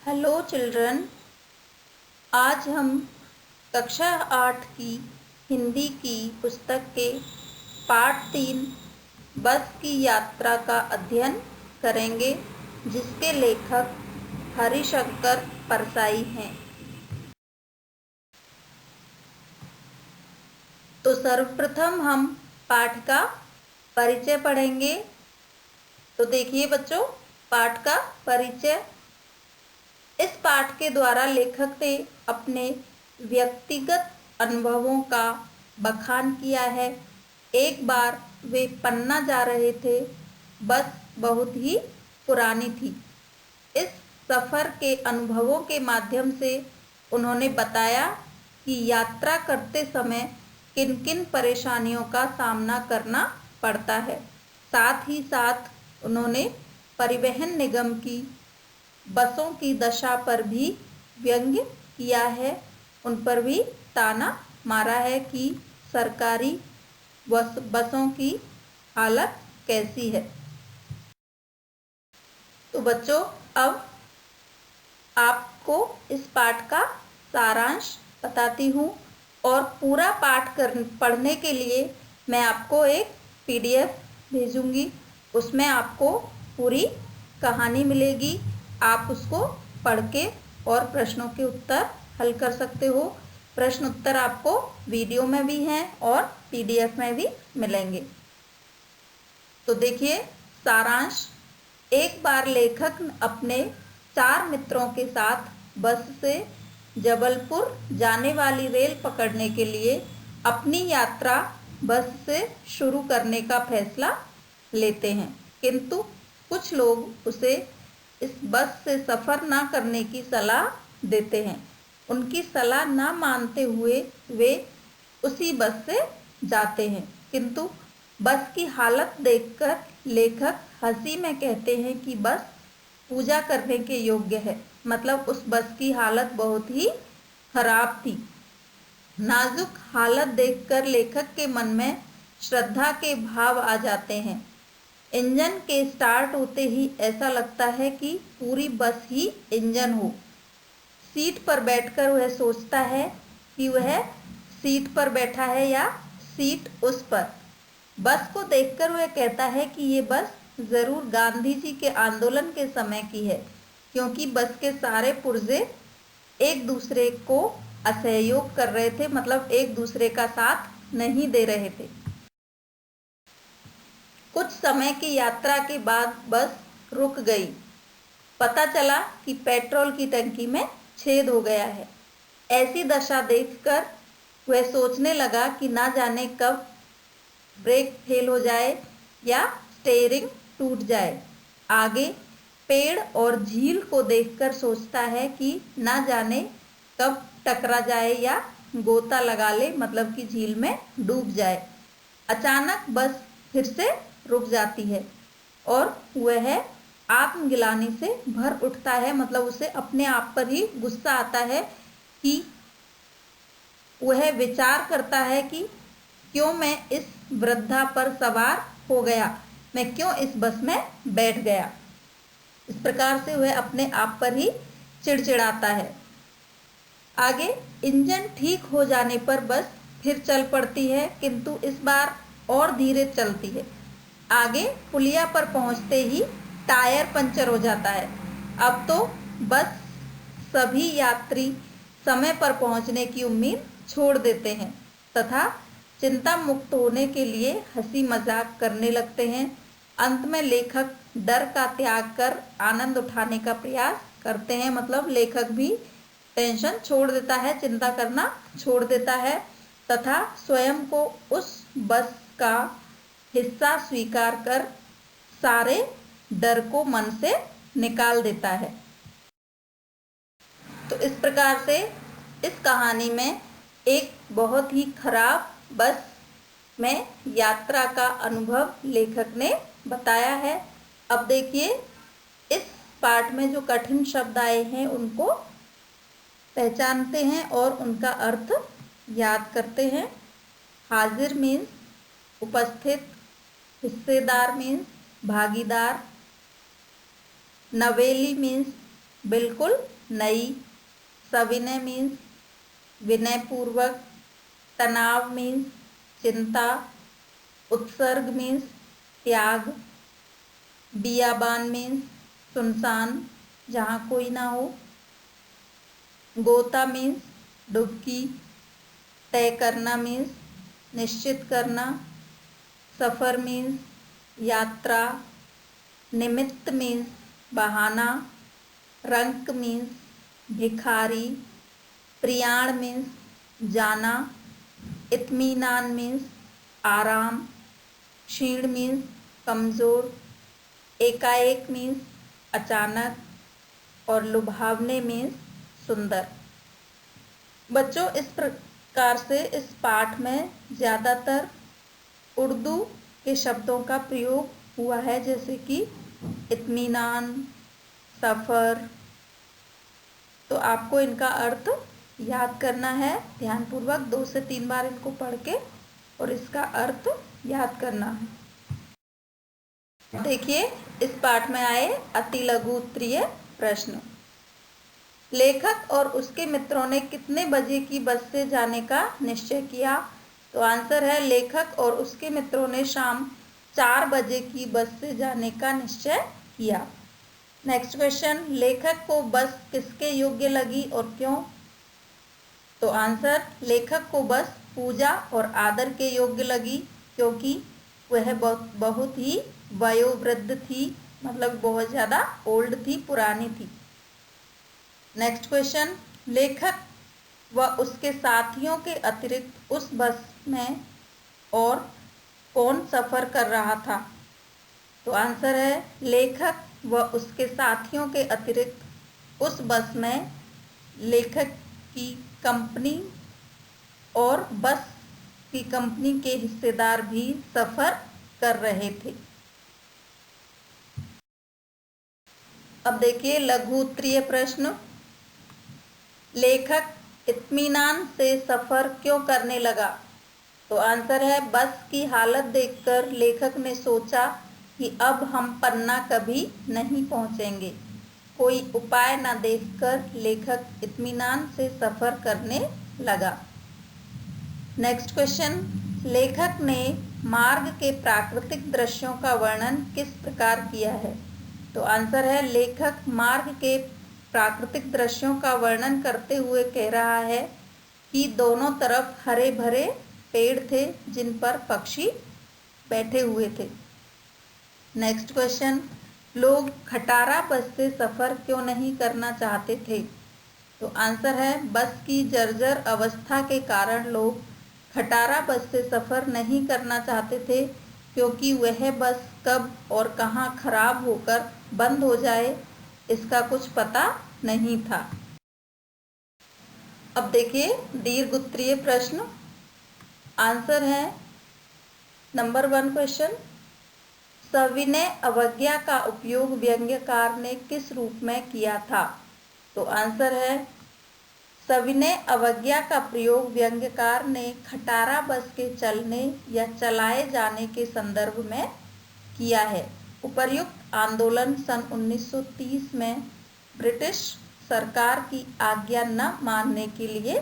Hello children, आज हम कक्षा 8 की हिंदी की पुस्तक के पाठ 3 बस की यात्रा का अध्ययन करेंगे, जिसके लेखक हरिशंकर परसाई हैं। तो सर्वप्रथम हम पाठ का परिचय पढ़ेंगे। तो देखिए बच्चों, पाठ का परिचय। इस पाठ के द्वारा लेखक ने अपने व्यक्तिगत अनुभवों का बखान किया है। एक बार वे पन्ना जा रहे थे। बस बहुत ही पुरानी थी। इस सफ़र के अनुभवों के माध्यम से उन्होंने बताया कि यात्रा करते समय किन किन परेशानियों का सामना करना पड़ता है। साथ ही साथ उन्होंने परिवहन निगम की बसों की दशा पर भी व्यंग्य किया है। उन पर भी ताना मारा है कि सरकारी बसों की हालत कैसी है। तो बच्चों, अब आपको इस पाठ का सारांश बताती हूँ और पूरा पाठ पढ़ने के लिए मैं आपको एक PDF भेजूँगी। उसमें आपको पूरी कहानी मिलेगी। आप उसको पढ़ के और प्रश्नों के उत्तर हल कर सकते हो। प्रश्न उत्तर आपको वीडियो में भी हैं और PDF में भी मिलेंगे। तो देखिए सारांश। एक बार लेखक अपने 4 मित्रों के साथ बस से जबलपुर जाने वाली रेल पकड़ने के लिए अपनी यात्रा बस से शुरू करने का फैसला लेते हैं, किंतु कुछ लोग उसे इस बस से सफ़र ना करने की सलाह देते हैं। उनकी सलाह ना मानते हुए वे उसी बस से जाते हैं, किंतु बस की हालत देखकर लेखक हंसी में कहते हैं कि बस पूजा करने के योग्य है। मतलब उस बस की हालत बहुत ही खराब थी। नाजुक हालत देखकर लेखक के मन में श्रद्धा के भाव आ जाते हैं। इंजन के स्टार्ट होते ही ऐसा लगता है कि पूरी बस ही इंजन हो। सीट पर बैठकर वह सोचता है कि वह सीट पर बैठा है या सीट उस पर। बस को देखकर वह कहता है कि ये बस ज़रूर गांधी जी के आंदोलन के समय की है, क्योंकि बस के सारे पुर्जे एक दूसरे को असहयोग कर रहे थे। मतलब एक दूसरे का साथ नहीं दे रहे थे। कुछ समय की यात्रा के बाद बस रुक गई। पता चला कि पेट्रोल की टंकी में छेद हो गया है। ऐसी दशा देखकर वह सोचने लगा कि ना जाने कब ब्रेक फेल हो जाए या स्टीयरिंग टूट जाए। आगे पेड़ और झील को देखकर सोचता है कि ना जाने कब टकरा जाए या गोता लगा ले, मतलब कि झील में डूब जाए। अचानक बस फिर से रुक जाती है और वह आत्मगिलानी से भर उठता है। मतलब उसे अपने आप पर ही गुस्सा आता है कि वह विचार करता है कि क्यों मैं इस वृद्धा पर सवार हो गया, मैं क्यों इस बस में बैठ गया। इस प्रकार से वह अपने आप पर ही चिड़चिड़ाता है। आगे इंजन ठीक हो जाने पर बस फिर चल पड़ती है, किंतु इस बार और धीरे चलती है। आगे पुलिया पर पहुंचते ही टायर पंचर हो जाता है। अब तो बस सभी यात्री समय पर पहुंचने की उम्मीद छोड़ देते हैं तथा चिंता मुक्त होने के लिए हंसी मजाक करने लगते हैं। अंत में लेखक डर का त्याग कर आनंद उठाने का प्रयास करते हैं। मतलब लेखक भी टेंशन छोड़ देता है, चिंता करना छोड़ देता है तथा स्वयं को उस बस का हिस्सा स्वीकार कर सारे डर को मन से निकाल देता है। तो इस प्रकार से इस कहानी में एक बहुत ही खराब बस में यात्रा का अनुभव लेखक ने बताया है। अब देखिए इस पाठ में जो कठिन शब्द आए हैं उनको पहचानते हैं और उनका अर्थ याद करते हैं। हाजिर मीन्स उपस्थित, हिस्सेदार मीन्स भागीदार, नवेली मीन्स बिल्कुल नई, सविनय मीन्स विनयपूर्वक, तनाव मीन्स चिंता, उत्सर्ग मीन्स त्याग, बियाबान मीन्स सुनसान जहाँ कोई ना हो, गोता मीन्स डुबकी, तय करना मीन्स निश्चित करना, सफ़र मीन्स यात्रा, निमित्त मीन्स बहाना, रंक मीन्स भिखारी, प्रियाण मीन्स जाना, इत्मीनान मीन्स आराम, क्षीण मीन्स कमज़ोर, एकाएक मीन्स अचानक और लुभावने मीन्स सुंदर। बच्चों, इस प्रकार से इस पाठ में ज़्यादातर उर्दू के शब्दों का प्रयोग हुआ है, जैसे कि इत्मीनान, सफ़र। तो आपको इनका अर्थ याद करना है। ध्यानपूर्वक 2 से 3 बार इनको पढ़ के और इसका अर्थ याद करना है। देखिए, इस पाठ में आए अति लघु उत्तरीय प्रश्न। लेखक और उसके मित्रों ने कितने बजे की बस से जाने का निश्चय किया? तो आंसर है, लेखक और उसके मित्रों ने शाम 4 बजे की बस से जाने का निश्चय किया। नेक्स्ट क्वेश्चन, लेखक को बस किसके योग्य लगी और क्यों? तो आंसर, लेखक को बस पूजा और आदर के योग्य लगी, क्योंकि वह बहुत ही वयोवृद्ध थी, मतलब बहुत ज़्यादा ओल्ड थी, पुरानी थी। नेक्स्ट क्वेश्चन, लेखक व उसके साथियों के अतिरिक्त उस बस में और कौन सफ़र कर रहा था? तो आंसर है, लेखक व उसके साथियों के अतिरिक्त उस बस में लेखक की कंपनी और बस की कंपनी के हिस्सेदार भी सफ़र कर रहे थे। अब देखिए लघु उत्तरीय प्रश्न। लेखक इत्मीनान से सफ़र क्यों करने लगा? तो आंसर है, बस की हालत देखकर लेखक ने सोचा कि अब हम पन्ना कभी नहीं पहुंचेंगे। कोई उपाय न देखकर लेखक इत्मीनान से सफ़र करने लगा। नेक्स्ट क्वेश्चन, लेखक ने मार्ग के प्राकृतिक दृश्यों का वर्णन किस प्रकार किया है? तो आंसर है, लेखक मार्ग के प्राकृतिक दृश्यों का वर्णन करते हुए कह रहा है कि दोनों तरफ हरे भरे पेड़ थे जिन पर पक्षी बैठे हुए थे। नेक्स्ट क्वेश्चन, लोग खटारा बस से सफ़र क्यों नहीं करना चाहते थे? तो आंसर है, बस की जर्जर अवस्था के कारण लोग खटारा बस से सफ़र नहीं करना चाहते थे, क्योंकि वह बस कब और कहाँ खराब होकर बंद हो जाए इसका कुछ पता नहीं था। अब देखिए दीर्घ उत्तरीय प्रश्न। आंसर है नंबर 1 क्वेश्चन, सविनय अवज्ञा का उपयोग व्यंग्यकार ने किस रूप में किया था? तो आंसर है, सविनय अवज्ञा का प्रयोग व्यंग्यकार ने खटारा बस के चलने या चलाए जाने के संदर्भ में किया है। उपर्युक्त आंदोलन सन 1930 में ब्रिटिश सरकार की आज्ञा न मानने के लिए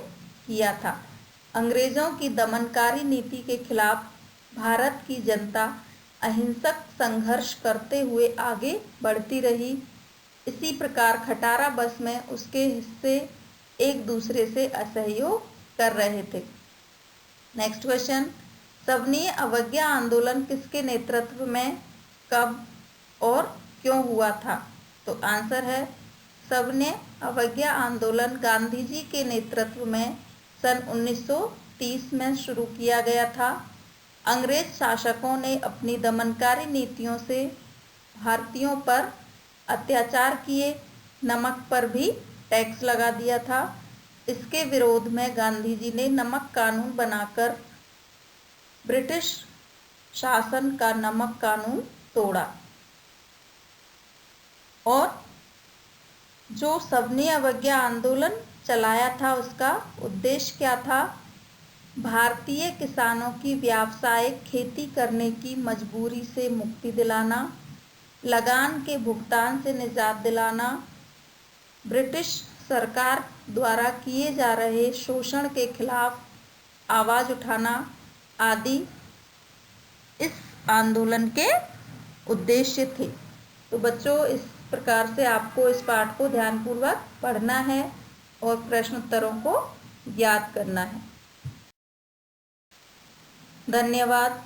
किया था। अंग्रेज़ों की दमनकारी नीति के खिलाफ भारत की जनता अहिंसक संघर्ष करते हुए आगे बढ़ती रही। इसी प्रकार खटारा बस में उसके हिस्से एक दूसरे से असहयोग कर रहे थे। नेक्स्ट क्वेश्चन, सविनय अवज्ञा आंदोलन किसके नेतृत्व में, कब और क्यों हुआ था? तो आंसर है, सविनय अवज्ञा आंदोलन गांधी जी के नेतृत्व में सन 1930 में शुरू किया गया था। अंग्रेज शासकों ने अपनी दमनकारी नीतियों से भारतीयों पर अत्याचार किए, नमक पर भी टैक्स लगा दिया था। इसके विरोध में गांधी जी ने नमक कानून बनाकर ब्रिटिश शासन का नमक कानून तोड़ा। और जो सविनय अवज्ञा आंदोलन चलाया था उसका उद्देश्य क्या था? भारतीय किसानों की व्यावसायिक खेती करने की मजबूरी से मुक्ति दिलाना, लगान के भुगतान से निजात दिलाना, ब्रिटिश सरकार द्वारा किए जा रहे शोषण के खिलाफ आवाज़ उठाना आदि इस आंदोलन के उद्देश्य थे। तो बच्चों, इस प्रकार से आपको इस पाठ को ध्यानपूर्वक पढ़ना है और प्रश्नोत्तरों को याद करना है। धन्यवाद।